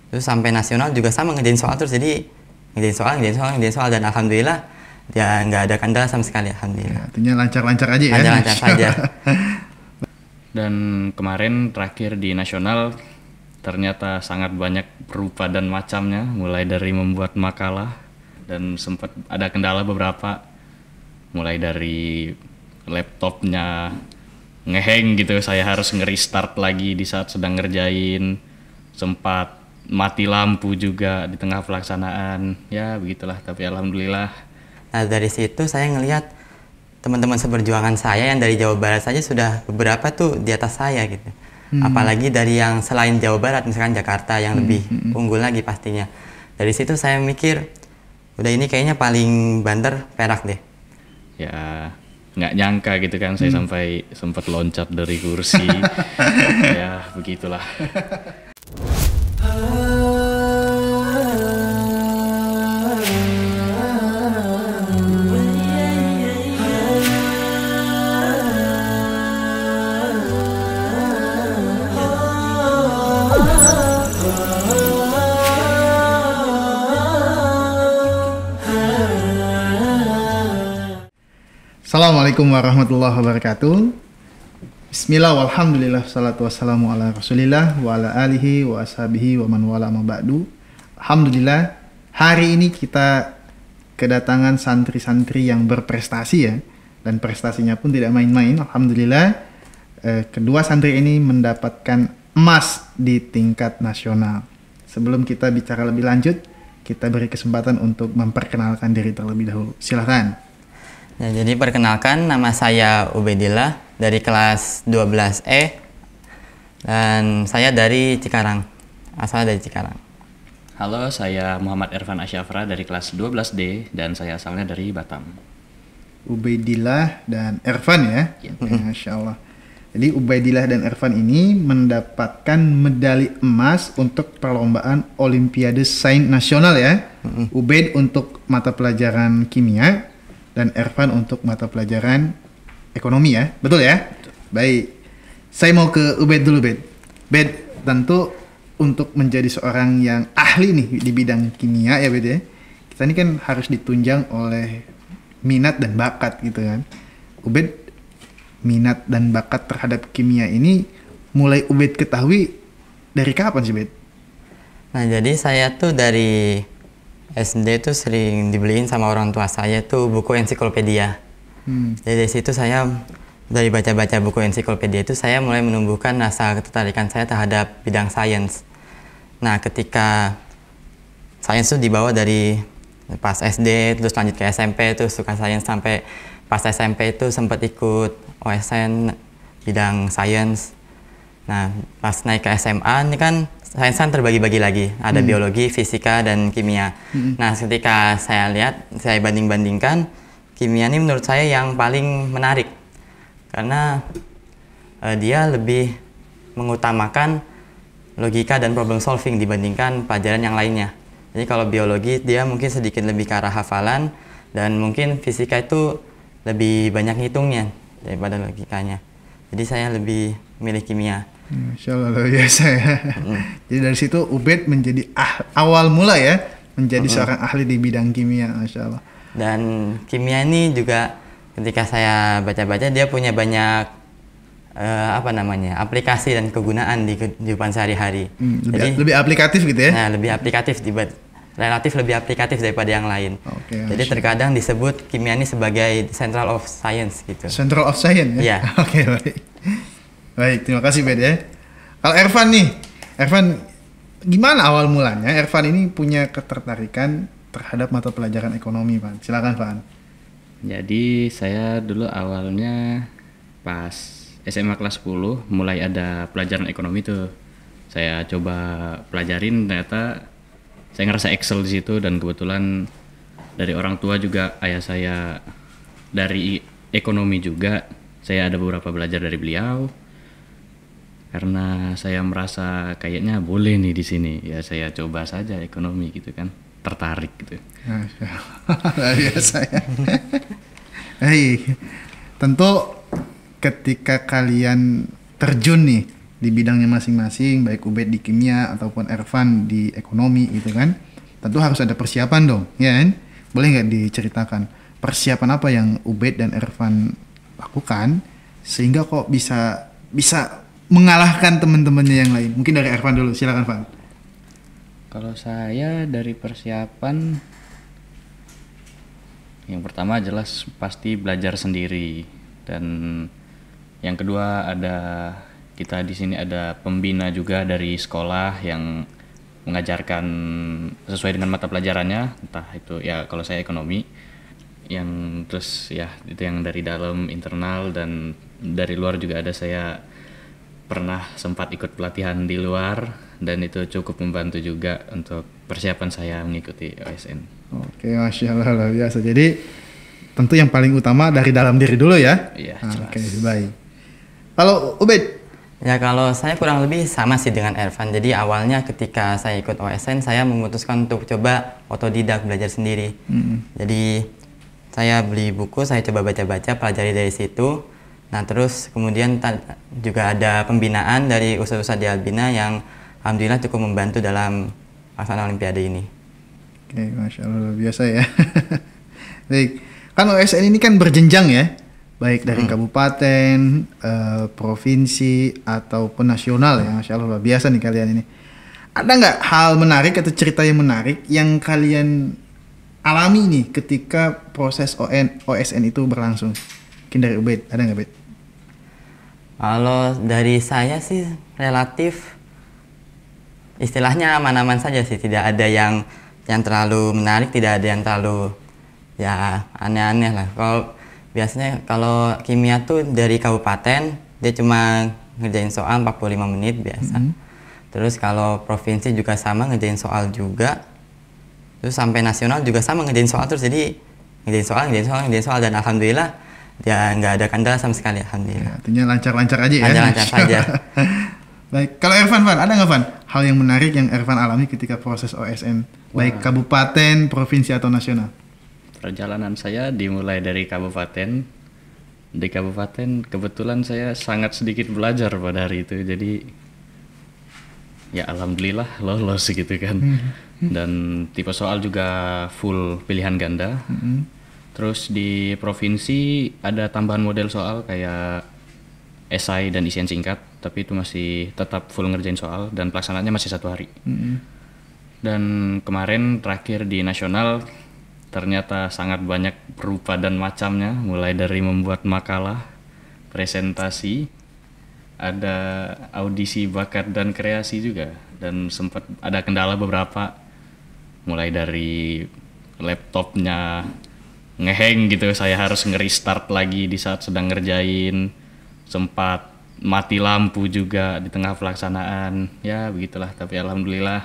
Terus sampai nasional juga sama ngerjain soal terus, jadi ngerjain soal dan alhamdulillah ya nggak ada kendala sama sekali, alhamdulillah. Artinya lancar-lancar aja ya. Lancar-lancar saja. Dan kemarin terakhir di nasional ternyata sangat banyak rupa dan macamnya, mulai dari membuat makalah dan sempat ada kendala beberapa, mulai dari laptopnya ngehang gitu, saya harus nge-restart lagi di saat sedang ngerjain, sempat mati lampu juga di tengah pelaksanaan, ya begitulah, tapi alhamdulillah. Nah dari situ saya ngelihat teman-teman seperjuangan saya yang dari Jawa Barat saja sudah beberapa tuh di atas saya gitu. Apalagi dari yang selain Jawa Barat, misalkan Jakarta yang lebih unggul lagi pastinya. Dari situ saya mikir, udah ini kayaknya paling banter Perak deh. Ya nggak nyangka gitu kan, saya sampai sempat loncat dari kursi. Ya begitulah. Assalamualaikum warahmatullahi wabarakatuh. Bismillah walhamdulillah salatu wassalamu ala rasulillah wa ala alihi wa ashabihi wa man wala ma ba'du. Alhamdulillah hari ini kita kedatangan santri-santri yang berprestasi ya, dan prestasinya pun tidak main-main. Alhamdulillah kedua santri ini mendapatkan emas di tingkat nasional. Sebelum kita bicara lebih lanjut, kita beri kesempatan untuk memperkenalkan diri terlebih dahulu. Silahkan. Ya, jadi perkenalkan, nama saya Ubaidillah dari kelas 12E dan saya dari Cikarang, asal dari Cikarang. Halo, saya Muhammad Ervan Asyafra dari kelas 12D dan saya asalnya dari Batam. Ubaidillah dan Ervan ya? Masya Allah. Jadi Ubaidillah dan Ervan ini mendapatkan medali emas untuk perlombaan Olimpiade Sains Nasional ya. Ubaid untuk mata pelajaran kimia dan Ervan untuk mata pelajaran ekonomi ya, betul ya? Betul. Baik, saya mau ke Ubaid dulu, Bed. Bed, tentu untuk menjadi seorang yang ahli nih di bidang kimia ya, Bed ya. Kita ini kan harus ditunjang oleh minat dan bakat gitu kan. Ubaid, minat dan bakat terhadap kimia ini mulai Ubaid ketahui dari kapan sih, Bed? Nah jadi saya tuh dari SD tuh sering dibeliin sama orang tua saya tuh buku ensiklopedia. Jadi dari situ saya dari baca-baca buku ensiklopedia itu saya mulai menumbuhkan rasa ketertarikan saya terhadap bidang sains. Nah ketika sains tuh dibawa dari pas SD terus lanjut ke SMP tuh suka sains, sampai pas SMP itu sempat ikut OSN bidang sains. Nah pas naik ke SMA ini kan sains kan terbagi-bagi lagi, ada biologi, fisika, dan kimia. Nah, ketika saya lihat, saya banding-bandingkan, kimia ini menurut saya yang paling menarik. Karena dia lebih mengutamakan logika dan problem solving dibandingkan pelajaran yang lainnya. Jadi kalau biologi, dia mungkin sedikit lebih ke arah hafalan, dan mungkin fisika itu lebih banyak ngitungnya daripada logikanya. Jadi saya lebih milih kimia. Masya Allah luar biasa ya. Jadi dari situ Ubaid menjadi awal mula ya menjadi seorang ahli di bidang kimia, Masya Allah. Dan kimia ini juga ketika saya baca-baca dia punya banyak aplikasi dan kegunaan di kehidupan sehari-hari. Lebih aplikatif gitu ya? Nah, relatif lebih aplikatif daripada yang lain. Jadi terkadang disebut kimia ini sebagai Central of Science gitu. Central of Science ya? Iya. Oke, baik. Baik, terima kasih Bed ya. Kalau Ervan nih, Ervan gimana awal mulanya Ervan ini punya ketertarikan terhadap mata pelajaran ekonomi, Pak? Silakan, Pak. Jadi saya dulu awalnya pas SMA kelas 10 mulai ada pelajaran ekonomi tuh. Saya coba pelajarin, ternyata saya ngerasa excel di situ, dan kebetulan dari orang tua juga, ayah saya dari ekonomi juga. Saya ada beberapa belajar dari beliau. Karena saya merasa kayaknya boleh nih di sini, ya saya coba saja ekonomi gitu kan, tertarik gitu. Luar biasa ya. Hei, tentu ketika kalian terjun nih di bidangnya masing-masing, baik Ubed di kimia ataupun Ervan di ekonomi gitu kan. Tentu harus ada persiapan dong, ya kan? Boleh nggak diceritakan persiapan apa yang Ubed dan Ervan lakukan sehingga kok bisa mengalahkan teman-temannya yang lain? Mungkin dari Ervan dulu, silakan Van. Kalau saya dari persiapan, yang pertama jelas pasti belajar sendiri, dan yang kedua kita di sini ada pembina juga dari sekolah yang mengajarkan sesuai dengan mata pelajarannya, entah itu ya kalau saya ekonomi, yang terus ya itu yang dari dalam internal, dan dari luar juga ada, saya pernah sempat ikut pelatihan di luar dan itu cukup membantu juga untuk persiapan saya mengikuti OSN. Oke, Masya Allah, luar biasa. Jadi tentu yang paling utama dari dalam diri dulu ya. Iya, jelas. Oke, baik. Kalau Ubed? Ya kalau saya kurang lebih sama sih dengan Ervan. Jadi awalnya ketika saya ikut OSN, saya memutuskan untuk coba otodidak, belajar sendiri. Jadi saya beli buku, saya coba baca-baca, pelajari dari situ. Nah terus kemudian juga ada pembinaan dari Ustadz di Albina yang alhamdulillah cukup membantu dalam pelaksanaan Olimpiade ini. Oke, Masya Allah, luar biasa ya. Baik, kan OSN ini kan berjenjang ya. Baik dari kabupaten, provinsi, ataupun nasional ya. Masya Allah, luar biasa nih kalian ini. Ada nggak hal menarik atau cerita yang menarik yang kalian alami nih ketika proses OSN itu berlangsung? Mungkin dari Ubed, ada nggak Ubed? Kalau dari saya sih relatif istilahnya aman-aman saja sih. Tidak ada yang terlalu menarik, tidak ada yang terlalu ya aneh-aneh lah. Biasanya kalau kimia tuh dari kabupaten dia cuma ngerjain soal 45 menit biasa. Terus kalau provinsi juga sama, ngerjain soal juga. Terus sampai nasional juga sama, ngerjain soal terus. Jadi ngerjain soal dan alhamdulillah ya nggak ada kendala sama sekali, alhamdulillah. Ya, artinya lancar-lancar aja ya. Lancar-lancar saja. Baik, kalau Ervan, ada nggak Van hal yang menarik yang Ervan alami ketika proses OSN, baik kabupaten, provinsi atau nasional? Perjalanan saya dimulai dari kabupaten. Di kabupaten kebetulan saya sangat sedikit belajar pada hari itu, jadi ya alhamdulillah lolos gitu kan. Dan tipe soal juga full pilihan ganda. Terus di provinsi ada tambahan model soal kayak esai dan isian singkat, tapi itu masih tetap full ngerjain soal dan pelaksanaannya masih 1 hari. Dan kemarin terakhir di nasional ternyata sangat banyak rupa dan macamnya, mulai dari membuat makalah, presentasi, ada audisi bakat dan kreasi juga, dan sempat ada kendala beberapa, mulai dari laptopnya ngeheng gitu, saya harus nge-restart lagi di saat sedang ngerjain, sempat mati lampu juga di tengah pelaksanaan, ya begitulah. Tapi alhamdulillah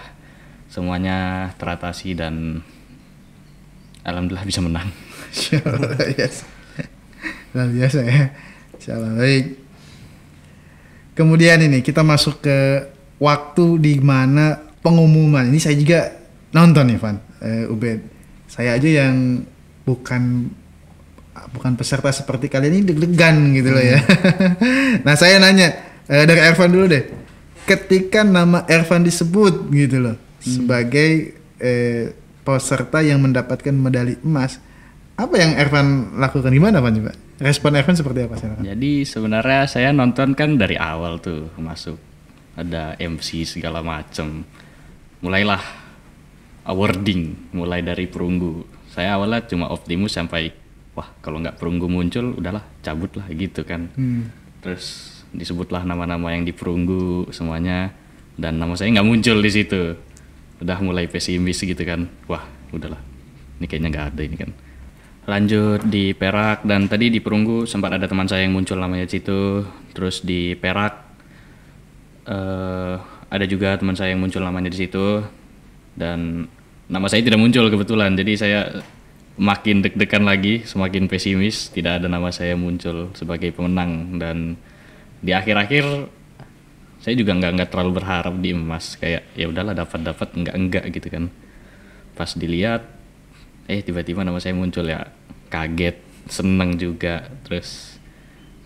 semuanya teratasi dan alhamdulillah bisa menang. Luar biasa ya. Insyaallah. Baik. Kemudian ini kita masuk ke waktu di mana pengumuman. Ini saya juga nonton nih Van, Ubed. Saya aja yang bukan peserta seperti kalian ini deg-degan gitu loh ya. Nah saya nanya dari Ervan dulu deh. Ketika nama Ervan disebut gitu loh sebagai peserta yang mendapatkan medali emas, apa yang Ervan lakukan? Gimana Van coba? Respon Ervan seperti apa? Silakan. Jadi sebenarnya saya nonton kan dari awal tuh masuk, ada MC segala macem. Mulailah awarding, mulai dari perunggu. Saya awalnya cuma optimis sampai wah kalau nggak perunggu muncul udahlah cabut lah gitu kan. Terus disebutlah nama-nama yang di perunggu semuanya dan nama saya nggak muncul di situ. Udah mulai pesimis gitu kan, wah udahlah ini kayaknya nggak ada ini kan. Lanjut di Perak dan tadi di perunggu sempat ada teman saya yang muncul namanya di situ. Terus di Perak ada juga teman saya yang muncul namanya di situ dan nama saya tidak muncul kebetulan, jadi saya makin deg-degan lagi, semakin pesimis, tidak ada nama saya muncul sebagai pemenang. Dan di akhir-akhir saya juga nggak terlalu berharap di emas, kayak ya udahlah dapat enggak gitu kan. Pas dilihat tiba-tiba nama saya muncul, ya kaget, seneng juga. Terus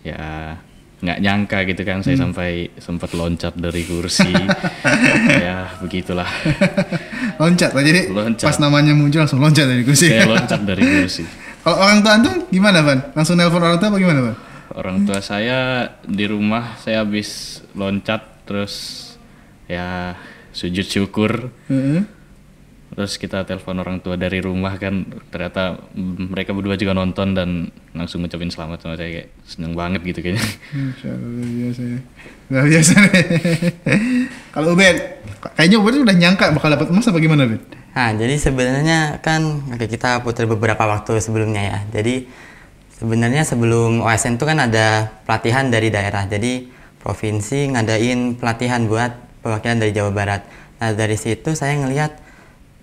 ya nggak nyangka gitu kan saya sampai sempat loncat dari kursi. Ya begitulah. Loncat lah, jadi Loncat. pas namanya muncul langsung loncat dari kursi. Saya loncat dari kursi. Kalau orang tua antum gimana, Van? Langsung nelpon orang tua apa gimana, Van? Orang tua saya di rumah, saya habis loncat terus ya sujud syukur. Terus kita telepon orang tua dari rumah kan, ternyata mereka berdua juga nonton dan langsung ngucapin selamat sama saya, kayak seneng banget gitu kayaknya. Masya Allah, luar biasa ya. Luar biasa nih. Kalau Ubed, kayaknya Ubed udah nyangka bakal dapat emas apa gimana, Ubed? Nah, jadi sebenarnya kan oke, kita putar beberapa waktu sebelumnya ya. Jadi sebenarnya sebelum OSN itu kan ada pelatihan dari daerah. Jadi provinsi ngadain pelatihan buat perwakilan dari Jawa Barat. Nah, dari situ saya ngelihat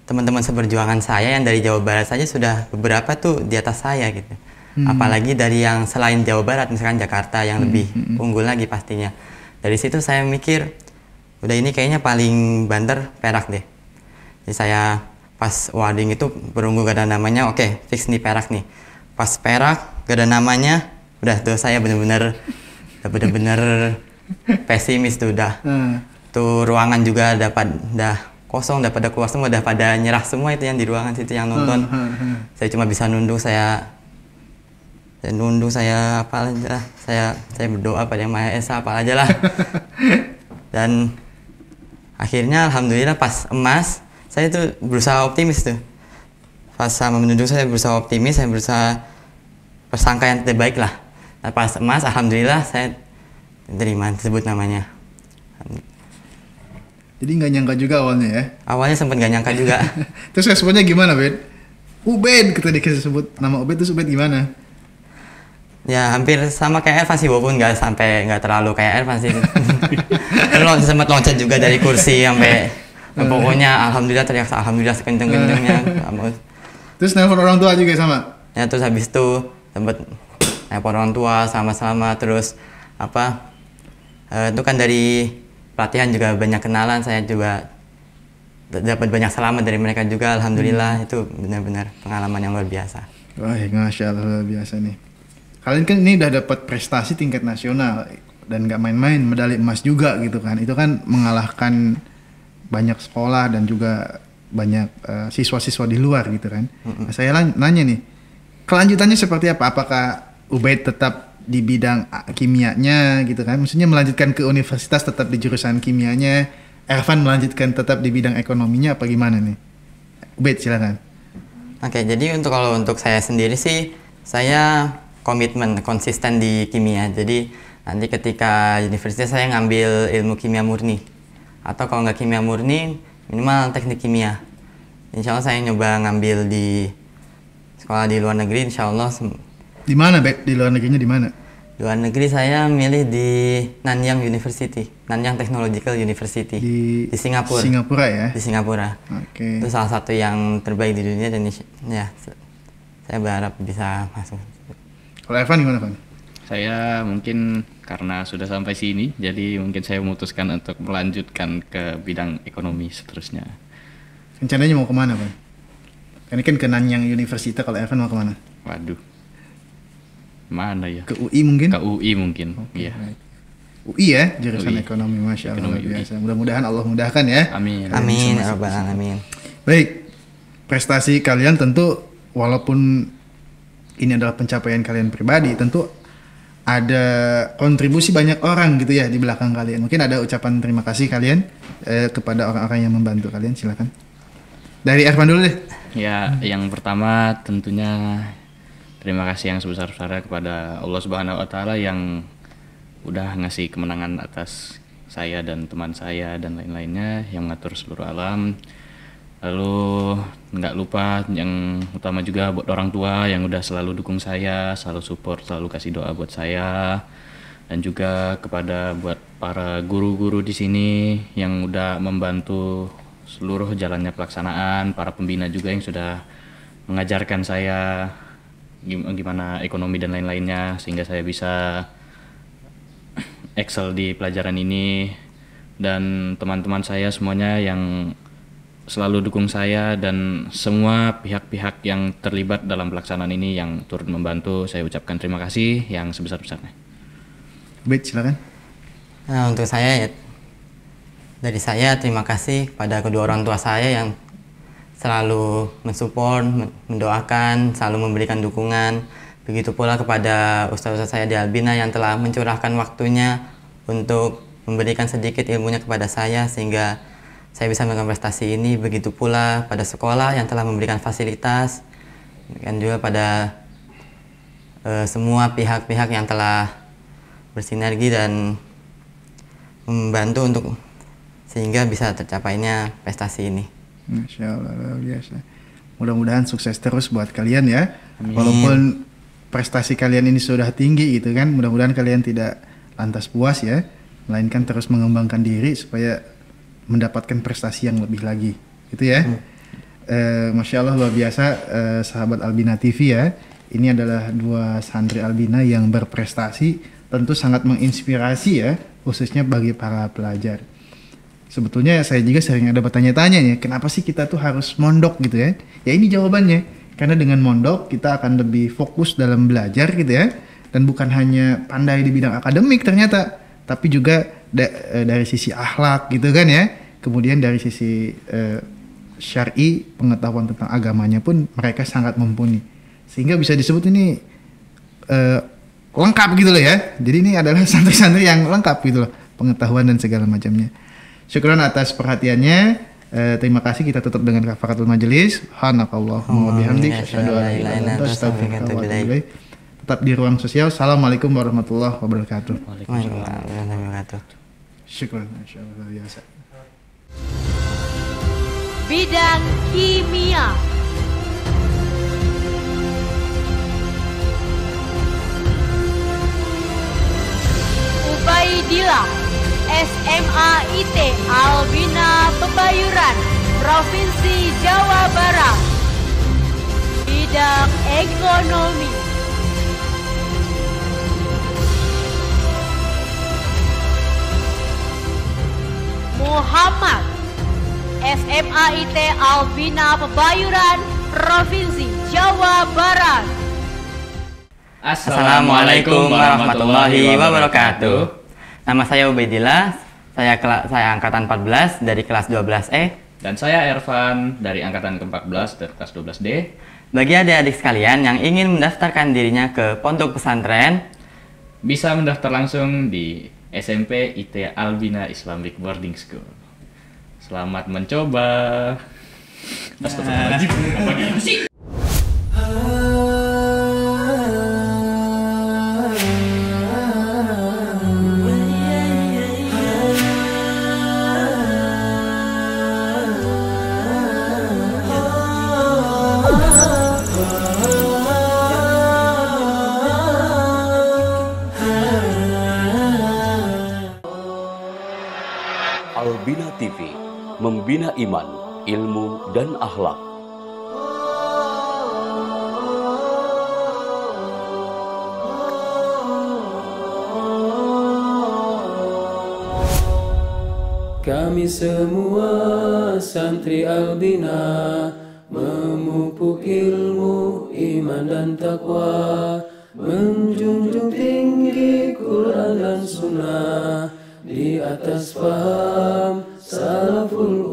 teman-teman seperjuangan saya yang dari Jawa Barat saja sudah beberapa tuh di atas saya gitu. Apalagi dari yang selain Jawa Barat, misalkan Jakarta yang lebih unggul lagi pastinya. Dari situ saya mikir, udah ini kayaknya paling banter Perak deh. Jadi saya pas warding itu perunggu gak ada namanya, oke, fix nih Perak nih. Pas Perak gak ada namanya, udah tuh saya bener-bener pesimis tuh udah. Tuh ruangan juga udah kosong, udah pada keluar semua, udah pada nyerah semua itu yang di ruangan situ yang nonton. Saya cuma bisa nunduk, saya apa aja lah, saya berdoa pada Yang Maha Esa apa aja lah. Dan akhirnya alhamdulillah pas emas saya tuh berusaha optimis tuh. Pas sama menunduk saya berusaha optimis, saya berusaha persangka yang terbaik lah. Nah, pas emas alhamdulillah saya terima disebut namanya. Jadi nggak nyangka juga awalnya ya? Awalnya sempat nggak nyangka juga. Terus responnya gimana, Ubed? Ubed, kita dikasih sebut nama Ubed, terus Ubed gimana? Ya hampir sama kayak Ervan sih, walaupun nggak terlalu kayak Ervan sih. Terus sempat loncat juga dari kursi sampai pokoknya alhamdulillah teriak alhamdulillah sekenceng-kencengnya. Terus nelfon orang tua juga sama? Ya terus habis itu sempat nelfon orang tua sama-sama, terus apa itu kan dari pelatihan juga banyak kenalan, saya juga dapat banyak selamat dari mereka juga, alhamdulillah. Itu benar-benar pengalaman yang luar biasa. Wah, Masya Allah, luar biasa nih. Kalian kan ini udah dapat prestasi tingkat nasional dan nggak main-main, medali emas juga gitu kan. Itu kan mengalahkan banyak sekolah dan juga banyak siswa-siswa di luar gitu kan. Nah, saya nanya nih, kelanjutannya seperti apa? Apakah Ubed tetap di bidang kimianya gitu kan? Maksudnya melanjutkan ke universitas tetap di jurusan kimianya, Ervan melanjutkan tetap di bidang ekonominya apa gimana nih? Ubed silakan. Oke, jadi kalau untuk saya sendiri sih, saya komitmen konsisten di kimia. Jadi nanti ketika universitas saya ngambil ilmu kimia murni, atau kalau nggak kimia murni minimal teknik kimia. Insya Allah saya nyoba ngambil di sekolah di luar negeri, insya Allah. Di mana, Bek? Di luar negerinya di mana? Luar negeri saya milih di Nanyang University, Nanyang Technological University di Singapura. Singapura ya? Di Singapura. Oke. Itu salah satu yang terbaik di dunia dan ya saya berharap bisa masuk. Kalau Evan gimana, Van? Saya mungkin karena sudah sampai sini, jadi mungkin saya memutuskan untuk melanjutkan ke bidang ekonomi seterusnya. Rencananya mau kemana, Van? Ini kan ke Nanyang University, kalau Evan mau kemana? Waduh, mana ya? Ke UI mungkin? Ke UI mungkin, Oke, iya. baik. UI ya, jurusan UI. ekonomi, Masya Allah, Ekonomi luar biasa. UI. Mudah-mudahan Allah mudahkan ya. Amin. Amin, ya Rabbal Alamin. Baik, prestasi kalian tentu walaupun ini adalah pencapaian kalian pribadi, tentu ada kontribusi banyak orang gitu ya di belakang kalian. Mungkin ada ucapan terima kasih kalian kepada orang-orang yang membantu kalian, silakan. Dari Ervan dulu deh. Ya, yang pertama tentunya terima kasih yang sebesar-besarnya kepada Allah Subhanahu wa taala yang udah ngasih kemenangan atas saya dan teman saya dan lain-lainnya yang mengatur seluruh alam. Lalu nggak lupa yang utama juga buat orang tua yang udah selalu dukung saya, selalu support, selalu kasih doa buat saya. Dan juga kepada buat para guru-guru di sini yang udah membantu seluruh jalannya pelaksanaan, para pembina juga yang sudah mengajarkan saya gimana ekonomi dan lain-lainnya sehingga saya bisa excel di pelajaran ini, dan teman-teman saya semuanya yang selalu dukung saya dan semua pihak-pihak yang terlibat dalam pelaksanaan ini yang turut membantu, saya ucapkan terima kasih yang sebesar-besarnya. Ubaid, silakan. Nah, untuk saya ya, dari saya terima kasih pada kedua orang tua saya yang selalu mensupport, mendoakan, selalu memberikan dukungan. Begitu pula kepada ustaz-ustaz saya di Albina yang telah mencurahkan waktunya untuk memberikan sedikit ilmunya kepada saya sehingga saya bisa melakukan prestasi ini. Begitu pula pada sekolah yang telah memberikan fasilitas, dan juga pada semua pihak-pihak yang telah bersinergi dan membantu untuk sehingga bisa tercapainya prestasi ini. Masya Allah, luar biasa. Mudah-mudahan sukses terus buat kalian ya. Amin. Walaupun prestasi kalian ini sudah tinggi gitu kan, mudah-mudahan kalian tidak lantas puas ya, melainkan terus mengembangkan diri supaya mendapatkan prestasi yang lebih lagi, gitu ya. Masya Allah, luar biasa sahabat Albina TV ya. Ini adalah dua santri Albina yang berprestasi, tentu sangat menginspirasi ya, khususnya bagi para pelajar. Sebetulnya saya juga sering ada bertanya-tanya ya, kenapa sih kita tuh harus mondok gitu ya? Ya ini jawabannya, karena dengan mondok kita akan lebih fokus dalam belajar gitu ya, dan bukan hanya pandai di bidang akademik ternyata, tapi juga dari sisi akhlak gitu kan ya, kemudian dari sisi syar'i, pengetahuan tentang agamanya pun mereka sangat mumpuni, sehingga bisa disebut ini lengkap gitu loh ya. Jadi ini adalah santri-santri yang lengkap gitu loh, pengetahuan dan segala macamnya. Syukran atas perhatiannya. Terima kasih, kita tutup dengan kafaratul majelis. Subhanakallahumma wa bihamdik, asyhadu an la ilaha illa anta, astaghfiruka wa atubu ilaik. Tetap di ruang sosial. Assalamualaikum warahmatullahi wabarakatuh. Waalaikumsalam warahmatullahi wabarakatuh. Syukran, masyaallah, biasa. Bidang kimia. Ubaidillah, SMA IT Albina Pebayuran, Provinsi Jawa Barat. Bidang ekonomi. Muhammad, SMA IT Albina Pebayuran, Provinsi Jawa Barat. Assalamualaikum warahmatullahi wabarakatuh. Nama saya Ubaidillah, saya angkatan 14 dari kelas 12E. Dan saya Ervan dari angkatan ke-14 dari kelas 12D. Bagi adik-adik sekalian yang ingin mendaftarkan dirinya ke pondok pesantren, Bisa mendaftar langsung di SMP IT Albina Islamic Boarding School. Selamat mencoba. Astagfirullahaladzim, apa gitu sih? Albina TV, membina iman, ilmu, dan akhlak. Kami semua santri Albina memupuk ilmu, iman dan takwa, menjunjung tinggi Quran dan Sunnah di atas paham salaful